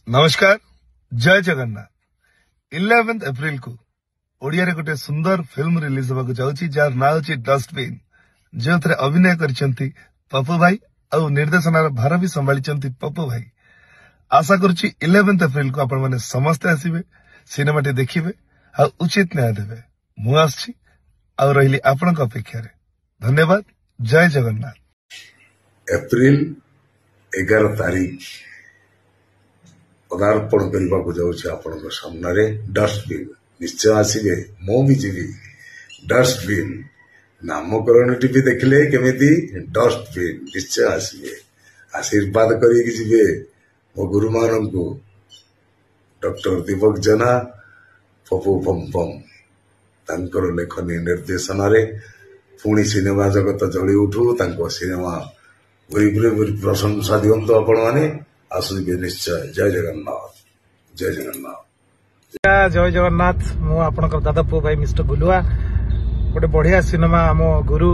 नमस्कार जय जगन्नाथ 11 एप्रिल को ओडिया रे गोटे सुंदर फिल्म रिलीज होगा जाउची जार ना होची डस्टबिन जो थे अभिनय करचंती पप्पू भाई और निर्देशनार भार भी संभाली पप्पू भाई। आशा करुच्ची 11 एप्रिल को आपण माने समस्ते आसीबे सिनेमा टी देखिबे आ उचित न्याय देबे। मु आछि आ रहिली आपनक अपेक्षा रे। धन्यवाद। जय जगन्नाथ। एप्रिल 11 तारीख पदार्पण करने जाऊँ आपण सामने डस्टबिन निश्चय आसवे मो भी जी डस्टबिन नामकरण टी देखले केमिति डस्टबिन निश्चय आसवे आशीर्वाद करेंगे मो गुरु मान को डॉक्टर दीपक जेना पप्पू पम तांकर लेखनी निर्देशन पुणी सिनेमा जगत जली उठू सिनेमा भूरी प्रशंसा दिंतु आपण मैंने आसुबे निश्चय। जय जगन्नाथ। जय जगन्नाथ। जय जगन्नाथ। मु आपनकर दादा पो भाई मिस्टर गुलुआ गोटे बढ़िया सिनेमा आम गुरु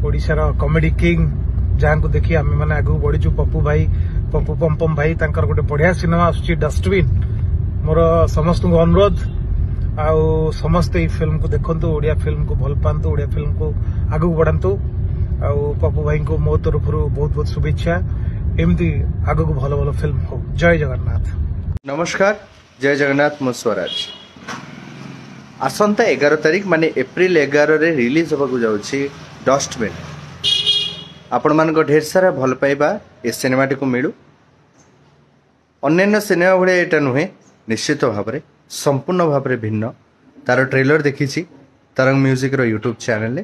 ओडिशार कॉमेडी किंग जहां को देखी आम मैंने आगु बढ़ीचु पप्पू भाई पप्पू पम भाई तांकर गोटे बढ़िया सिनेमा आसुची डस्टबिन। मोर समस्त अनुरोध आउ समस्ते फिल्म को देखंतु ओडिया फिल्म को भल पांतु ओडिया फिल्म को आगु बढ़ांतु आउ पप्पू भाई को मो तरफ बहुत बहुत शुभेच्छा एमती आगु भल भल फिल्म हो। जय जगन्नाथ। नमस्कार जय जगन्नाथ। मु स्वराज आसंता 11 तारीख माने एप्रिल 11 रे रिलीज होगा जाउछि डस्टबिन। आपण मान ढेर सारा भल पाइबा ए सिनेमा को मिलू। अन्य सिनेमा भाई एटा नुहे निश्चित भाव में संपूर्ण भाव में भिन्न। तार ट्रेलर देखी तार म्यूजिक रो यूट्यूब चैनल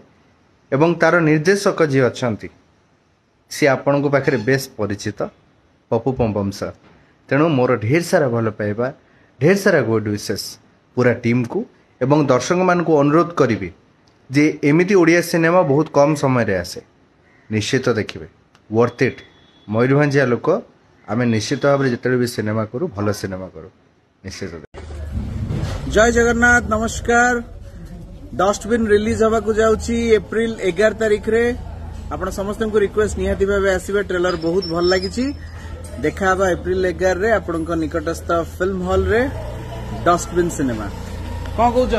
एवं तार निर्देशक जी अच्छा सी आपण को पाखे बेस परिचित पप्पू पम सर। तेणु मोर ढेर सारा भल पाइबा ढेर सारा गुड विशेष पूरा टीम को एवं दर्शक मान को अनुरोध करी जे एमिति ओडिया सिनेमा बहुत कम समय रे आसे निश्चित देखिए वर्थ इट। मयूरभंजिया लोक आम निश्चित भाव में जिते भी सिनेमा करूँ भल सिनेमा करूँ निश्चित। जय जगन्नाथ। नमस्कार। डस्टबिन रिलीज होगा जाउछि एप्रिल 11 तारीख रे। आपण समस्त को रिक्वेस्ट निहाती भाव आसवे ट्रेलर बहुत भल लगी देखा एप्रिल 11 रे आपण निकटस्थ फिल्म हॉल रे डस्टबिन सिनेमा। कौन कौच